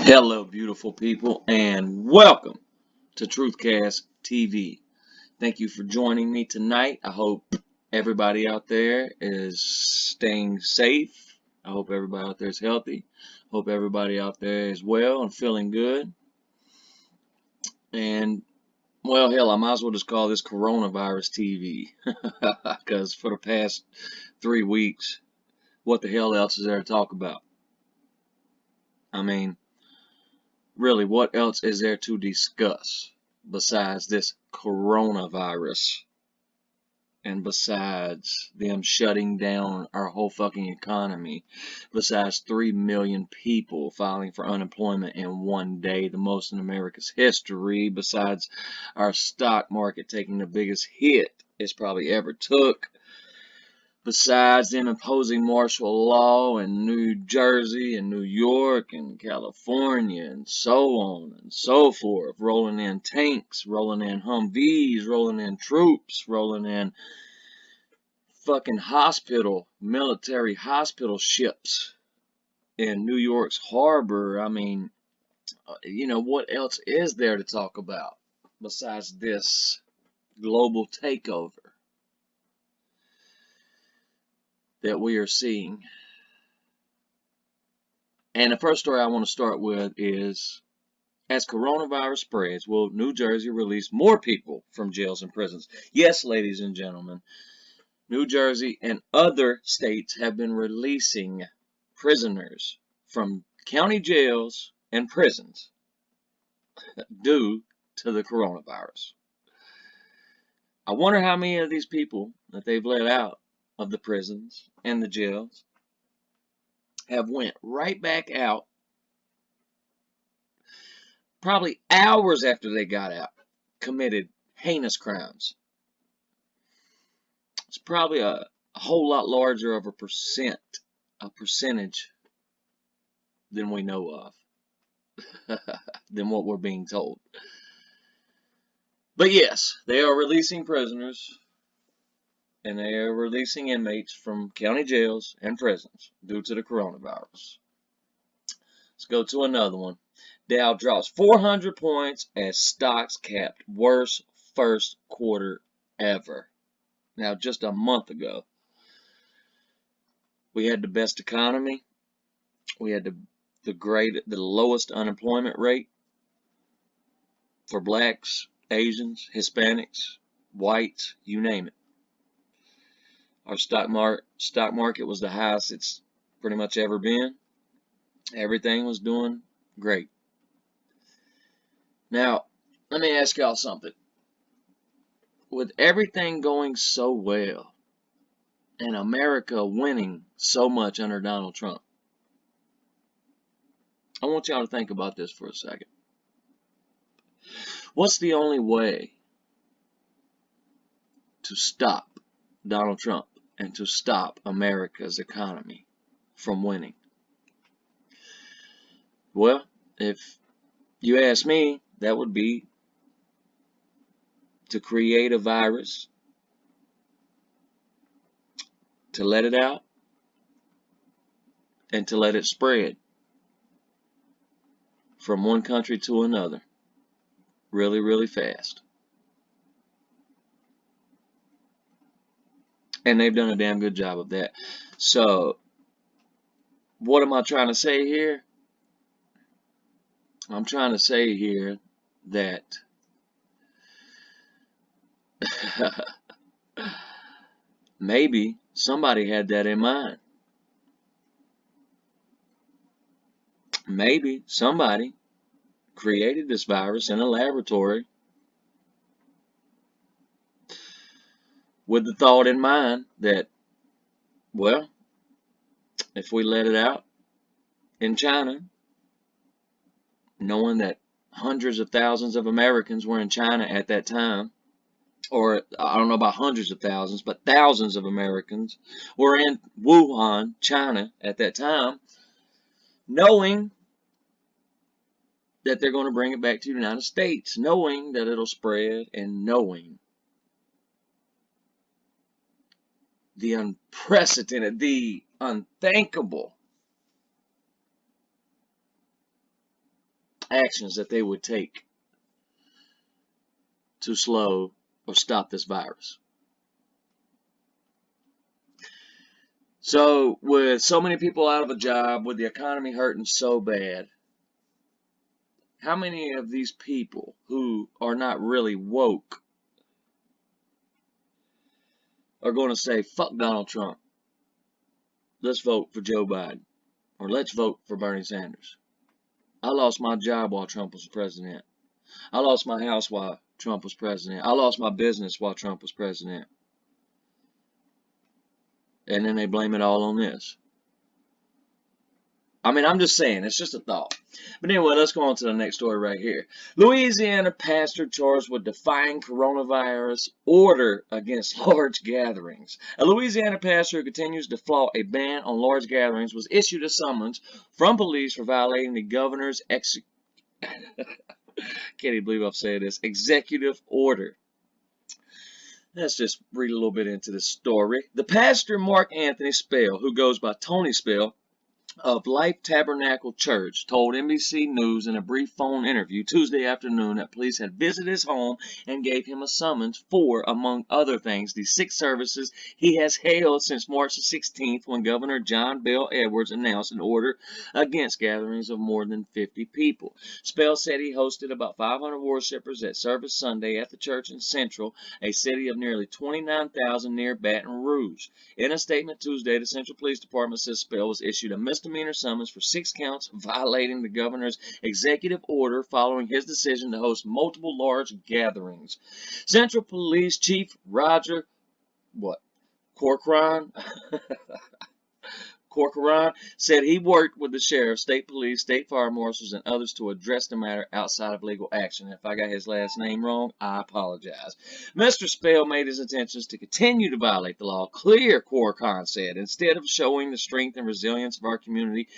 Hello, beautiful people, and welcome to Truthcast TV. Thank you for joining me tonight. I hope everybody out there is staying safe. I hope everybody out there is healthy. Hope everybody out there is well and feeling good. And, well, hell, I might as well just call this Coronavirus TV. Because for the past 3 weeks, what the hell else is there to talk about? I mean, really, what else is there to discuss besides this coronavirus and besides them shutting down our whole fucking economy, besides 3 million people filing for unemployment in one day, the most in America's history, besides our stock market taking the biggest hit it's probably ever took, besides them imposing martial law in New Jersey and New York and California and so on and so forth, rolling in tanks, rolling in Humvees, rolling in troops, rolling in fucking military hospital ships in New York's harbor. I mean, what else is there to talk about besides this global takeover that we are seeing? And the first story I want to start with is, as coronavirus spreads, will New Jersey release more people from jails and prisons? Yes, ladies and gentlemen, New Jersey and other states have been releasing prisoners from county jails and prisons due to the coronavirus. I wonder how many of these people that they've let out of the prisons and the jails have went right back out probably hours after they got out, committed heinous crimes. It's probably a whole lot larger of a percentage than we know of, than what we're being told. But yes, they are releasing prisoners and they are releasing inmates from county jails and prisons due to the coronavirus. Let's go to another one. Dow drops 400 points as stocks capped worst first quarter ever. Now, just a month ago, we had the best economy. We had the lowest unemployment rate for blacks, Asians, Hispanics, whites, you name it. Our stock market was the highest it's pretty much ever been. Everything was doing great. Now, let me ask y'all something. With everything going so well and America winning so much under Donald Trump, I want y'all to think about this for a second. What's the only way to stop Donald Trump and to stop America's economy from winning? Well, if you ask me, that would be to create a virus, to let it out, and to let it spread from one country to another really, really fast. And they've done a damn good job of that. So, what am I trying to say here? I'm trying to say here that maybe somebody had that in mind. Maybe somebody created this virus in a laboratory with the thought in mind that, well, if we let it out in China, knowing that hundreds of thousands of Americans were in China at that time, or I don't know about hundreds of thousands, but thousands of Americans were in Wuhan, China at that time, knowing that they're going to bring it back to the United States, knowing that it'll spread, and knowing the unprecedented, the unthinkable actions that they would take to slow or stop this virus. So with so many people out of a job, with the economy hurting so bad, how many of these people who are not really woke are going to say, fuck Donald Trump, let's vote for Joe Biden, or let's vote for Bernie Sanders? I lost my job while Trump was president. I lost my house while Trump was president. I lost my business while Trump was president. And then they blame it all on this. I mean, I'm just saying, it's just a thought. But anyway, let's go on to the next story right here. Louisiana pastor charged with defying coronavirus order against large gatherings. A Louisiana pastor who continues to flout a ban on large gatherings was issued a summons from police for violating the governor's can't even believe I'm saying this, executive order. Let's just read a little bit into this story. The pastor, Mark Anthony Spell, who goes by Tony Spell, of Life Tabernacle Church, told NBC News in a brief phone interview Tuesday afternoon that police had visited his home and gave him a summons for, among other things, the 6 services he has held since March the 16th, when Governor John Bel Edwards announced an order against gatherings of more than 50 people. Spell said he hosted about 500 worshipers at service Sunday at the church in Central, a city of nearly 29,000 near Baton Rouge. In a statement Tuesday, the Central Police Department says Spell was issued a misdemeanor summons for 6 counts violating the governor's executive order following his decision to host multiple large gatherings. Central Police Chief Roger Corcoran said he worked with the sheriff, state police, state fire marshals, and others to address the matter outside of legal action. If I got his last name wrong, I apologize. Mr. Spell made his intentions to continue to violate the law clear, Corcoran said. Instead of showing the strength and resilience of our community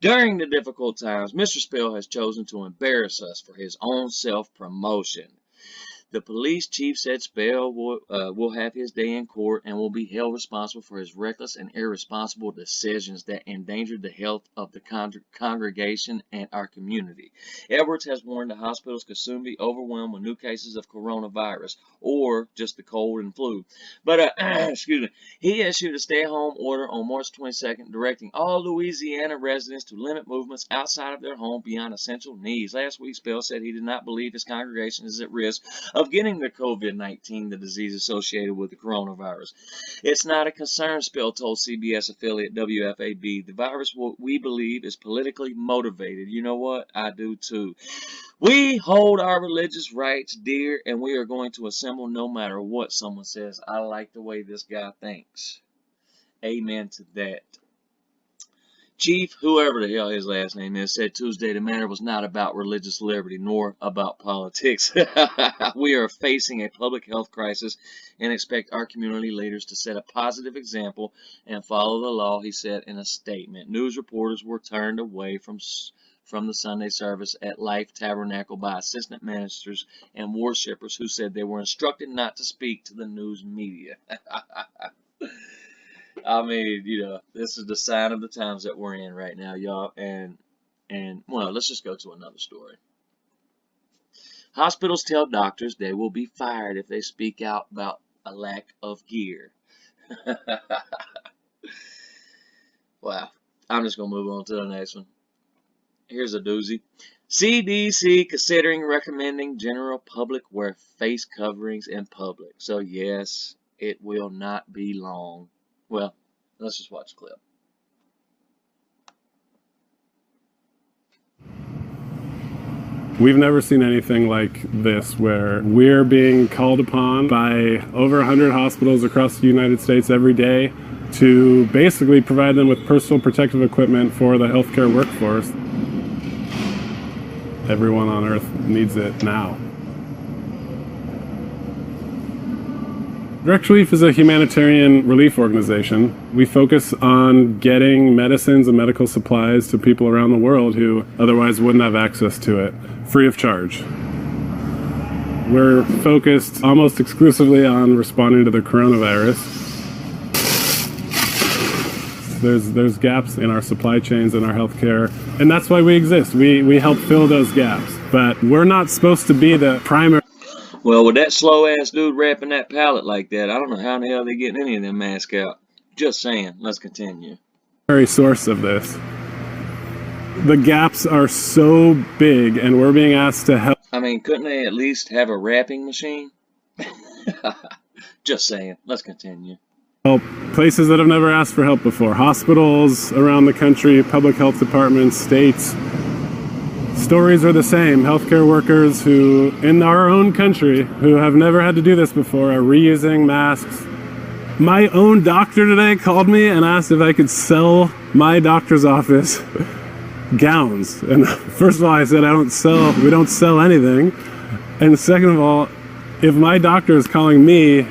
during the difficult times, Mr. Spell has chosen to embarrass us for his own self-promotion. The police chief said Spell will have his day in court and will be held responsible for his reckless and irresponsible decisions that endangered the health of the congregation and our community. Edwards has warned the hospitals could soon be overwhelmed with new cases of coronavirus or just the cold and flu. But, excuse me, he issued a stay-at-home order on March 22nd directing all Louisiana residents to limit movements outside of their home beyond essential needs. Last week, Spell said he did not believe his congregation is at risk of getting the COVID-19, the disease associated with the coronavirus. It's not a concern, Spell told CBS affiliate WFAB. The virus, we believe, is politically motivated. You know what? I do too. We hold our religious rights dear, and we are going to assemble no matter what someone says. I like the way this guy thinks. Amen to that. Chief, whoever the hell his last name is, said Tuesday the matter was not about religious liberty nor about politics. We are facing a public health crisis and expect our community leaders to set a positive example and follow the law, he said in a statement. News reporters were turned away from the Sunday service at Life Tabernacle by assistant ministers and worshipers who said they were instructed not to speak to the news media. I mean, you know, this is the sign of the times that we're in right now, y'all. And well, let's just go to another story. Hospitals tell doctors they will be fired if they speak out about a lack of gear. Wow. I'm just going to move on to the next one. Here's a doozy. CDC considering recommending general public wear face coverings in public. So, yes, it will not be long. Well, let's just watch the clip. We've never seen anything like this, where we're being called upon by over 100 hospitals across the United States every day to basically provide them with personal protective equipment for the healthcare workforce. Everyone on Earth needs it now. Direct Relief is a humanitarian relief organization. We focus on getting medicines and medical supplies to people around the world who otherwise wouldn't have access to it, free of charge. We're focused almost exclusively on responding to the coronavirus. There's gaps in our supply chains and our healthcare, and that's why we exist. We help fill those gaps, but we're not supposed to be the primary Well, with that slow ass dude wrapping that pallet like that, I don't know how in the hell they getting any of them masks out. Just saying. Let's continue. source of this. The gaps are so big, and we're being asked to help. I mean, couldn't they at least have a wrapping machine? Just saying. Let's continue. Help places that have never asked for help before. Hospitals around the country, public health departments, states. Stories are the same. Healthcare workers who, in our own country, who have never had to do this before, are reusing masks. My own doctor today called me and asked if I could sell my doctor's office gowns. And first of all, I said, we don't sell anything. And second of all, if my doctor is calling me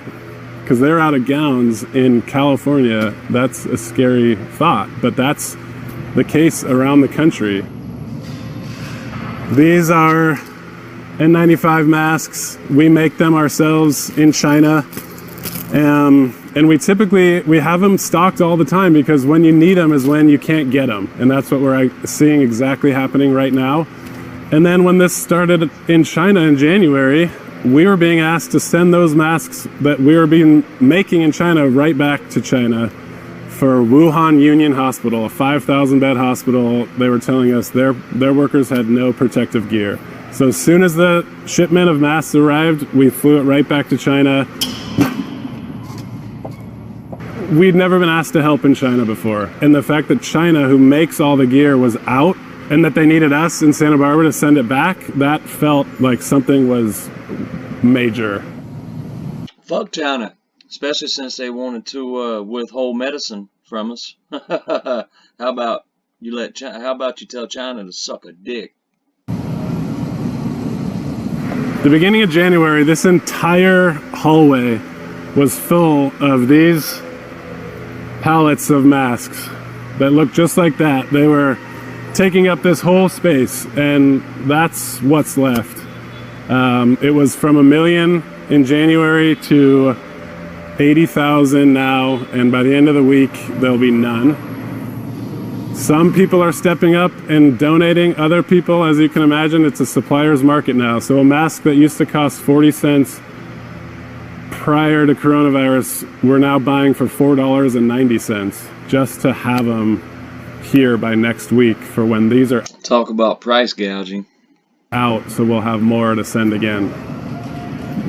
because they're out of gowns in California, that's a scary thought. But that's the case around the country. These are N95 masks. We make them ourselves in China. And we have them stocked all the time, because when you need them is when you can't get them. And that's what we're seeing exactly happening right now. And then when this started in China in January, we were being asked to send those masks that we were making in China right back to China for Wuhan Union Hospital, a 5,000 bed hospital. They were telling us their workers had no protective gear. So as soon as the shipment of masks arrived, we flew it right back to China. We'd never been asked to help in China before. And the fact that China, who makes all the gear, was out, and that they needed us in Santa Barbara to send it back, that felt like something was major. Fuck China, especially since they wanted to withhold medicine from us. How about you tell China to suck a dick? The beginning of January, this entire hallway was full of these pallets of masks that looked just like that. They were taking up this whole space, and that's what's left. It was from 1 million in January to 80,000 now, and by the end of the week, there'll be none. Some people are stepping up and donating. Other people, as you can imagine, it's a supplier's market now. So a mask that used to cost 40 cents prior to coronavirus, we're now buying for $4.90 just to have them here by next week for when these are Talk about price gouging. out, so we'll have more to send again.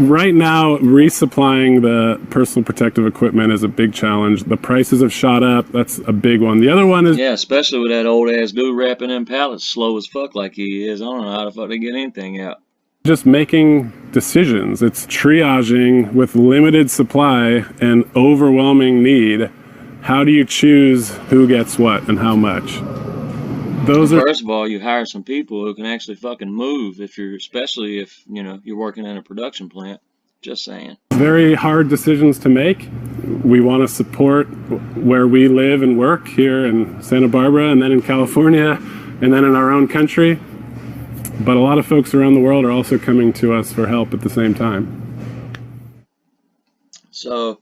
Right now, resupplying the personal protective equipment is a big challenge. The prices have shot up. That's a big one. The other one is, Yeah, especially with that old ass dude wrapping them pallets slow as fuck like he is. I don't know how the fuck they get anything out. just making decisions. It's triaging with limited supply and overwhelming need. How do you choose who gets what and how much? First of all, you hire some people who can actually fucking move, especially if you're working in a production plant. Just saying. Very hard decisions to make. We want to support where we live and work here in Santa Barbara, and then in California, and then in our own country. But a lot of folks around the world are also coming to us for help at the same time. So,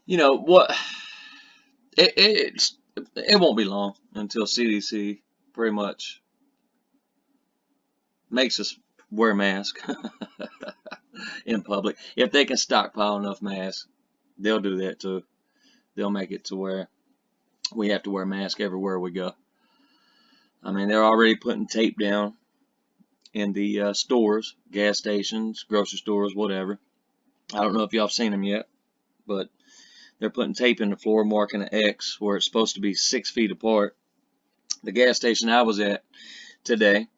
what? It won't be long until CDC pretty much makes us wear masks in public. If they can stockpile enough masks, they'll do that too. They'll make it to where we have to wear masks everywhere we go. I mean, they're already putting tape down in the stores, gas stations, grocery stores, whatever. I don't know if y'all have seen them yet, but they're putting tape in the floor marking an X where it's supposed to be 6 feet apart. The gas station I was at today,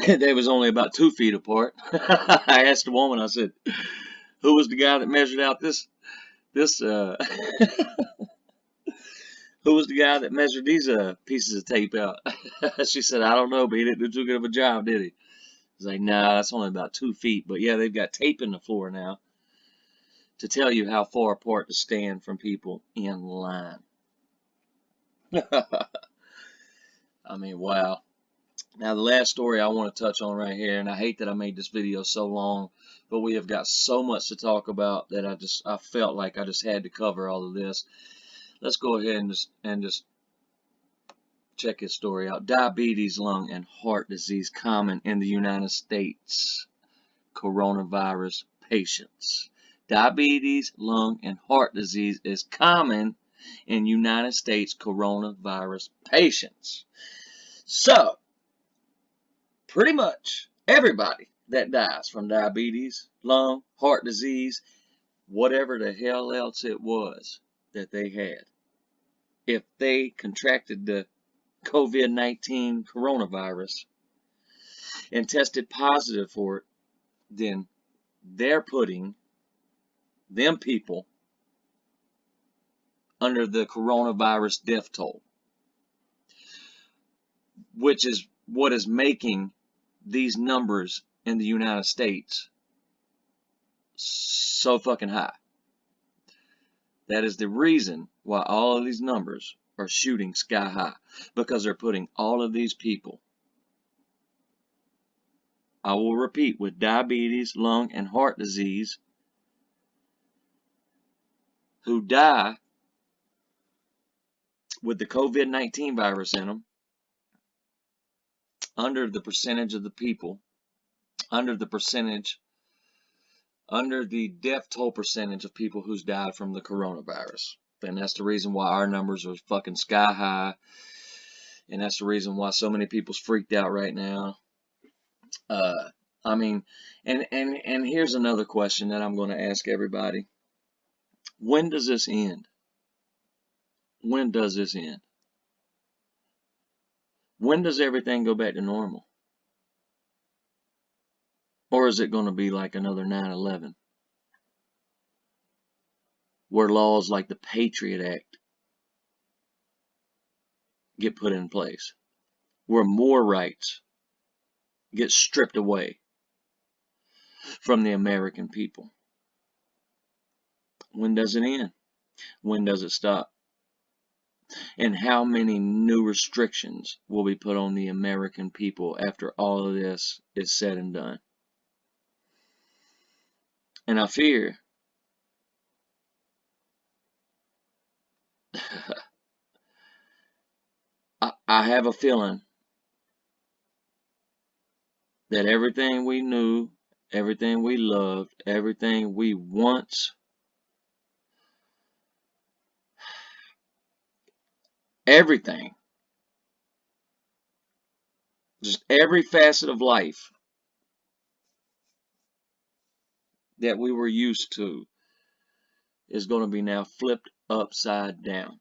they was only about 2 feet apart. I asked the woman, I said, who was the guy that measured out this who was the guy that measured these pieces of tape out? She said, I don't know, but he didn't do too good of a job, did he? I was like, nah, that's only about 2 feet. But yeah, they've got tape in the floor now to tell you how far apart to stand from people in line. I mean, wow. Now, the last story I want to touch on right here, and I hate that I made this video so long, but we have got so much to talk about that I felt like I just had to cover all of this. Let's go ahead and just Check his story out. Diabetes, lung, and heart disease common in the United States. Coronavirus patients. Diabetes, lung, and heart disease is common in United States coronavirus patients. So, pretty much everybody that dies from diabetes, lung, heart disease, whatever the hell else it was that they had, if they contracted the COVID-19 coronavirus and tested positive for it, then they're putting them people under the coronavirus death toll, which is what is making these numbers in the United States so fucking high. That is the reason why all of these numbers are shooting sky high, because they're putting all of these people, I will repeat, with diabetes, lung, and heart disease, who die with the COVID-19 virus in them, under the percentage of the people, under the death toll percentage of people who's died from the coronavirus. And that's the reason why our numbers are fucking sky high. And that's the reason why so many people's freaked out right now. I mean, and here's another question that I'm going to ask everybody. When does this end? When does this end? When does everything go back to normal? Or is it going to be like another 9/11? Where laws like the Patriot Act get put in place? Where more rights get stripped away from the American people? When does it end? When does it stop? And how many new restrictions will be put on the American people after all of this is said and done? And I fear I have a feeling that everything we knew, everything we loved, everything we once, everything, just every facet of life that we were used to is going to be now flipped upside down.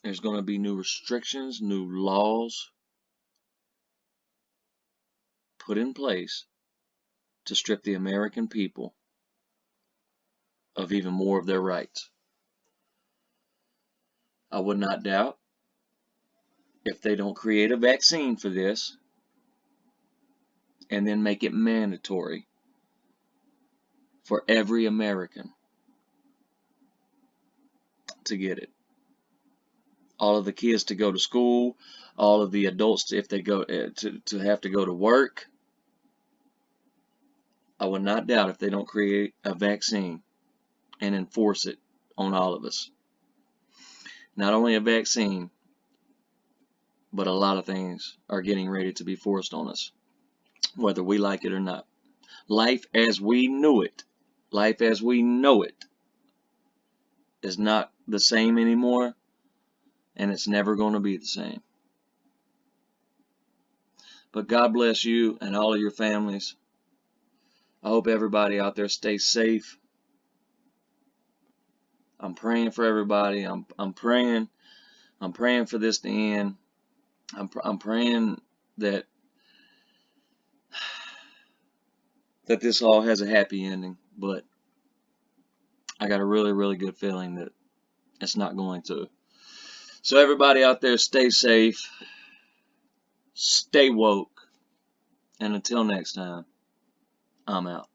There's going to be new restrictions, new laws put in place to strip the American people of even more of their rights. I would not doubt, if they don't create a vaccine for this and then make it mandatory for every American to get it. All of the kids to go to school, all of the adults if they go to have to go to work. I would not doubt if they don't create a vaccine and enforce it on all of us. Not only a vaccine, but a lot of things are getting ready to be forced on us, whether we like it or not. Life as we knew it, life as we know it, is not the same anymore, and it's never going to be the same. But God bless you and all of your families. I hope everybody out there stays safe. I'm praying for everybody. I'm praying for this to end. I'm praying that this all has a happy ending, but I got a really, really good feeling that it's not going to. So everybody out there, stay safe, stay woke, and until next time, I'm out.